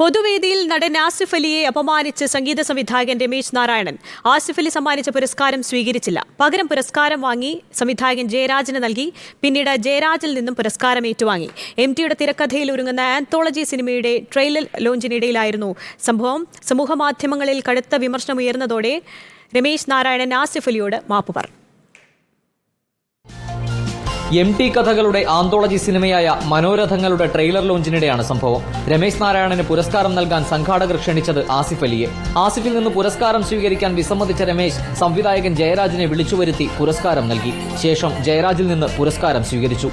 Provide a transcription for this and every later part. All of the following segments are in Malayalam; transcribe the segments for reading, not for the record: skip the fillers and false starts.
പൊതുവേദിയിൽ നടൻ ആസിഫ് അലിയെ അപമാനിച്ച് സംഗീത സംവിധായകൻ രമേശ് നാരായണൻ ആസിഫ് അലി സമ്മാനിച്ച പുരസ്കാരം സ്വീകരിച്ചില്ല. പകരം പുരസ്കാരം വാങ്ങി സംവിധായകൻ ജയരാജിന് നൽകി. പിന്നീട് ജയരാജിൽ നിന്നും പുരസ്കാരം ഏറ്റുവാങ്ങി. MTയുടെ തിരക്കഥയിൽ ഒരുങ്ങുന്ന ആന്തോളജി സിനിമയുടെ ട്രെയിലർ ലോഞ്ചിനിടയിലായിരുന്നു സംഭവം. സമൂഹമാധ്യമങ്ങളിൽ കടുത്ത വിമർശനമുയർന്നതോടെ രമേശ് നാരായണൻ ആസിഫ് അലിയോട് മാപ്പ് പറഞ്ഞു. MT കഥകളുടെ ആന്തോളജി സിനിമയായ മനോരഥങ്ങളുടെ ട്രെയിലർ ലോഞ്ചിനിടെയാണ് സംഭവം. രമേശ് നാരായണന് പുരസ്കാരം നൽകാൻ സംഘാടകർ ക്ഷണിച്ചത് ആസിഫ് അലിയെ. ആസിഫിൽ നിന്ന് പുരസ്കാരം സ്വീകരിക്കാൻ വിസമ്മതിച്ച രമേശ് സംവിധായകൻ ജയരാജിനെ വിളിച്ചുവരുത്തി പുരസ്കാരം നൽകി. ശേഷം ജയരാജിൽ നിന്ന് പുരസ്കാരം സ്വീകരിച്ചു.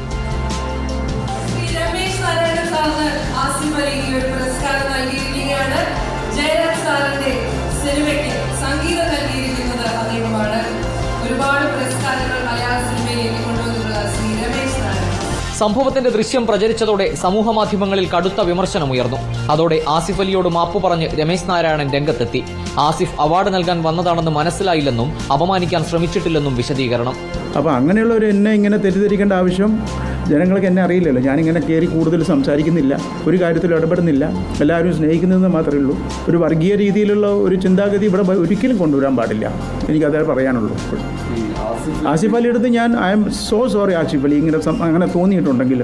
സംഭവത്തിന്റെ ദൃശ്യം പ്രചരിച്ചതോടെ സമൂഹമാധ്യമങ്ങളിൽ കടുത്ത വിമർശനമുയർന്നു. അതോടെ ആസിഫ് അലിയോട് മാപ്പ് പറഞ്ഞ് രമേശ് നാരായണൻ രംഗത്തെത്തി. ആസിഫ് അവാർഡ് നൽകാൻ വന്നതാണെന്ന് മനസ്സിലായില്ലെന്നും അപമാനിക്കാൻ ശ്രമിച്ചിട്ടില്ലെന്നും വിശദീകരണം. അപ്പോൾ അങ്ങനെയുള്ളവർ എന്നെ ഇങ്ങനെ തെറ്റിദ്ധരിക്കേണ്ട ആവശ്യം ജനങ്ങൾക്ക് എന്നെ അറിയില്ലല്ലോ. ഞാനിങ്ങനെ കയറി കൂടുതൽ സംസാരിക്കുന്നില്ല, ഒരു കാര്യത്തിൽ ഇടപെടുന്നില്ല, എല്ലാവരും സ്നേഹിക്കുന്നതെന്ന് മാത്രമേ ഉള്ളൂ. ഒരു വർഗീയ രീതിയിലുള്ള ഒരു ചിന്താഗതി ഇവിടെ ഒരിക്കലും കൊണ്ടുവരാൻ പാടില്ല. എനിക്കതേ പറയാനുള്ളൂ. ആസിഫ് അലിയുടെ അടുത്ത് ഞാൻ I M so sorry Asif Ali, ഇങ്ങനെ അങ്ങനെ തോന്നിയിട്ടുണ്ടെങ്കിൽ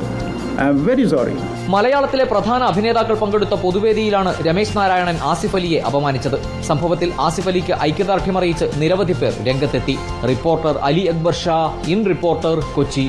ഐ എം വെരി സോറി. മലയാളത്തിലെ പ്രധാന അഭിനേതാക്കൾ പങ്കെടുത്ത പൊതുവേദിയിലാണ് രമേശ് നാരായണൻ ആസിഫ് അലിയെ അപമാനിച്ചത്. സംഭവത്തിൽ ആസിഫ് അലിക്ക് ഐക്യദാർഢ്യമറിയിച്ച് നിരവധി പേർ രംഗത്തെത്തി. Reporter Ali Akbar Shah, in reporter, Kochi.